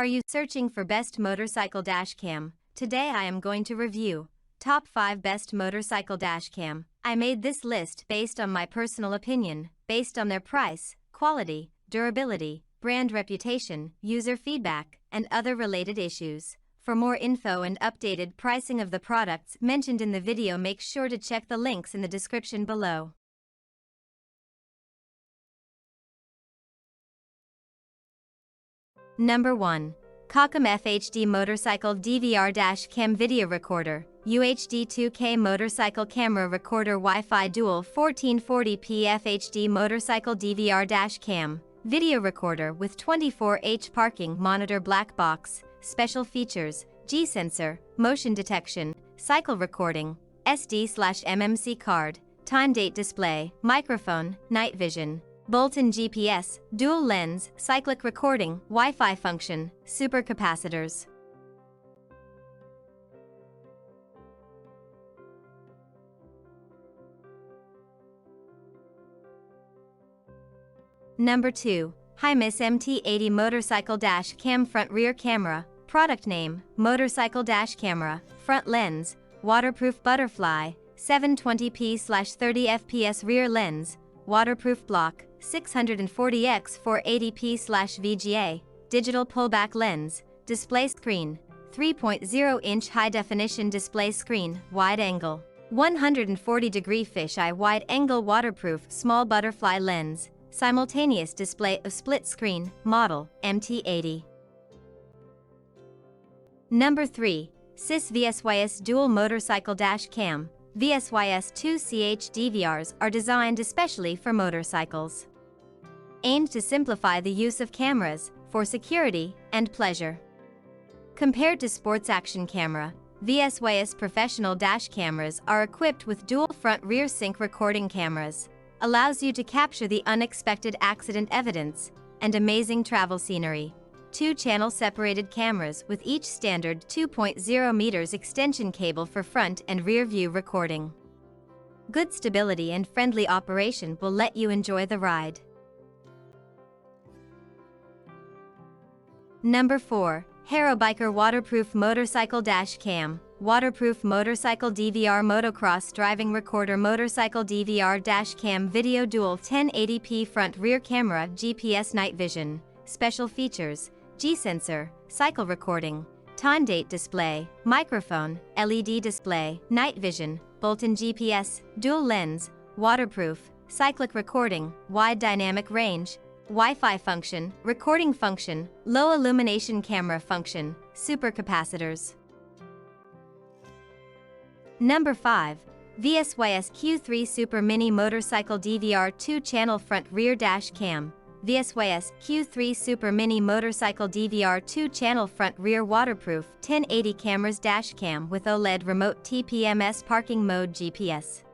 Are you searching for best motorcycle dashcam? Today I am going to review top 5 best motorcycle dashcam. I made this list based on my personal opinion, based on their price, quality, durability, brand reputation, user feedback, and other related issues. For more info and updated pricing of the products mentioned in the video, make sure to check the links in the description below. Number 1. Kocam FHD Motorcycle DVR Dashcam Video Recorder, UHD 2K Motorcycle Camera Recorder Wi-Fi Dual 1440p FHD Motorcycle DVR Dashcam Video Recorder with 24H Parking Monitor Black Box, Special Features, G-Sensor, Motion Detection, Cycle Recording, SD/MMC Card, Time Date Display, Microphone, Night Vision, Built-in GPS, Dual Lens, Cyclic Recording, Wi-Fi Function, Super Capacitors. Number 2. HiMISS MT80 Motorcycle Dashcam Front Rear Camera. Product name, Motorcycle Dash Camera, Front Lens, Waterproof Butterfly, 720p/30fps Rear Lens, Waterproof Block, 640x480p/VGA, Digital Pullback Lens, Display Screen, 3.0-inch High-Definition Display Screen, Wide Angle, 140-degree Fisheye Wide Angle Waterproof Small Butterfly Lens, Simultaneous Display of Split Screen, Model, MT80. Number 3. HiMISS VSYS Dual Motorcycle Dashcam. VSYS 2CH DVRs are designed especially for motorcycles. Aimed to simplify the use of cameras, for security and pleasure. Compared to sports action camera, VSYS professional dash cameras are equipped with dual front-rear sync recording cameras, allows you to capture the unexpected accident evidence, and amazing travel scenery. 2-channel separated cameras with each standard 2.0 meters extension cable for front and rear view recording. Good stability and friendly operation will let you enjoy the ride. Number 4. HEROBIKER Waterproof Motorcycle Dashcam. Waterproof Motorcycle DVR Motocross Driving Recorder Motorcycle DVR Dashcam Video Dual 1080p Front Rear Camera GPS Night Vision. Special Features, G-Sensor, Cycle Recording, Time Date Display, Microphone, LED Display, Night Vision, Built-in GPS, Dual Lens, Waterproof, Cyclic Recording, Wide Dynamic Range, Wi-Fi Function, Recording Function, Low Illumination Camera Function, Super Capacitors. Number 5. VSYS Q3 Super Mini Motorcycle DVR 2-Channel Front Rear Dash Cam. VSYS Q3 Super Mini Motorcycle DVR 2-Channel Front Rear Waterproof 1080 Cameras Dash Cam with OLED Remote TPMS Parking Mode GPS.